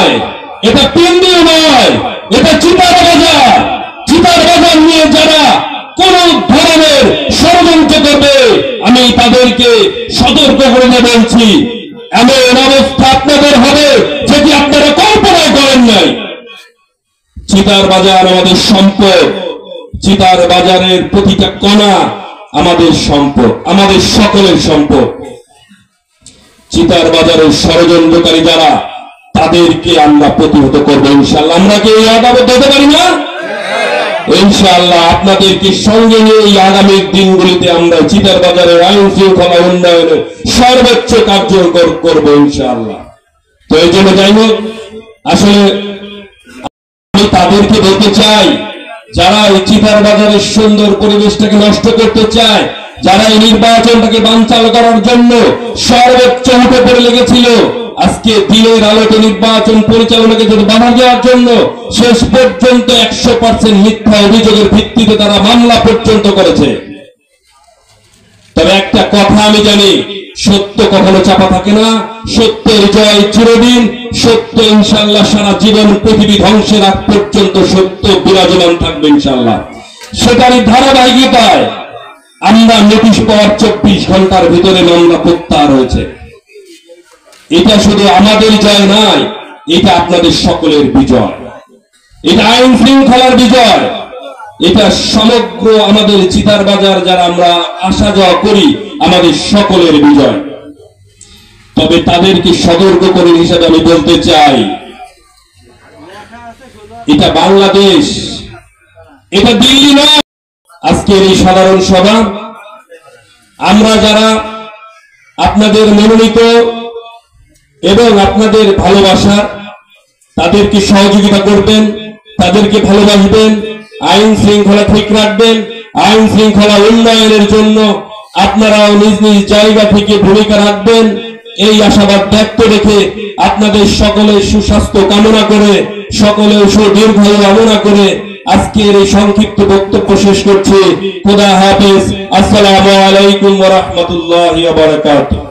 নয়, এটা পিন্ডিও নয়, এটা চিতার বাজার। চিতার বাজার নিয়ে যারা কোন ধরনের ষড়যন্ত্র করবে আমি তাদেরকে সতর্ক করে বলছি, এমন অবস্থা আপনাদের হবে যেটি আপনারা কল্পনায় করেন নাই। চিতার বাজার আমাদের সম্পদ, চিতার বাজারের প্রতিটা কণা আমাদের সম্পদ, আমাদের সকলের সম্পদ। চিতার বাজারের ষড়যন্ত্রকারী যারা, তাদেরকে আমরা প্রতিহত করবো ইনশাআল্লাহ। আমরা কি এই আদাবদ্ধ হতে পারি না? ইনশাআল্লাহ আপনাদেরকে সঙ্গে নিয়ে এই আগামী দিনগুলিতে আমরা চিতার বাজারের আইন শৃঙ্খলা উন্নয়নে সর্বোচ্চ কার্যকর করবো ইনশাআল্লাহ। তো এই জন্য যাই হোক, আসলে আমি তাদেরকে বলতে চাই যারা এই চিতার বাজারের সুন্দর পরিবেশটাকে নষ্ট করতে চায়, যারা এই নির্বাচনটাকে বানচাল করার জন্য সর্বোচ্চ উঠে পড়ে লেগেছিল, আজকে দিনের আলোতে নির্বাচন পরিচালনাকে যদি বাধা দেওয়ার জন্য শেষ পর্যন্ত 100% মিথ্যা অভিযোগের ভিত্তিতে তারা মামলা পর্যন্ত করেছে। তবে একটা কথা আমি জানি, সত্য কখনো চাপা থাকে না, সত্যের জয় চিরদিন। সত্য ইনশাআল্লাহ সারা জীবন, পৃথিবী ধ্বংসের আগ পর্যন্ত সত্য বিরাজমান থাকবে ইনশাআল্লাহ। সেটারই ধারাবাহিকতায় আমরা নোটিশ পাওয়ার 24 ঘন্টার ভিতরে মামলা প্রত্যাহার হয়েছে। এটা শুধু আমাদের জয় নয়, এটা আপনাদের সকলের বিজয়, এটা আইন শৃঙ্খলার বিজয়, এটা সমগ্র আমাদের চিতার বাজার যারা আমরা আসা যাওয়া করি আমাদের সকলের বিজয়। তবে তাদেরকে সতর্ক করে হিসাবে আমি বলতে চাই, এটা বাংলাদেশ, এটা দিল্লি নয়। আজকের এই সাধারণ সভা আমরা যারা আপনাদের মনোনীত এবং আপনাদের ভালোবাসা, তাদেরকে সহযোগিতা করবেন, তাদেরকে ভালোবাসবেন, আইন শৃঙ্খলা ঠিক রাখবেন, আইন শৃঙ্খলা উন্নয়নের জন্য আপনারাও নিজ নিজ জায়গা থেকে ভূমিকা রাখবেন, এই আশাবাদ ব্যক্ত রেখে আপনাদের সকলের সুস্বাস্থ্য কামনা করে, সকলের সুদীর্ঘায়ু কামনা করে আজকের এই সংক্ষিপ্ত বক্তব্য শেষ করছি। খোদা হাফেজ। আসসালামু আলাইকুম ওয়া রাহমাতুল্লাহি ওয়া বারাকাতুহু।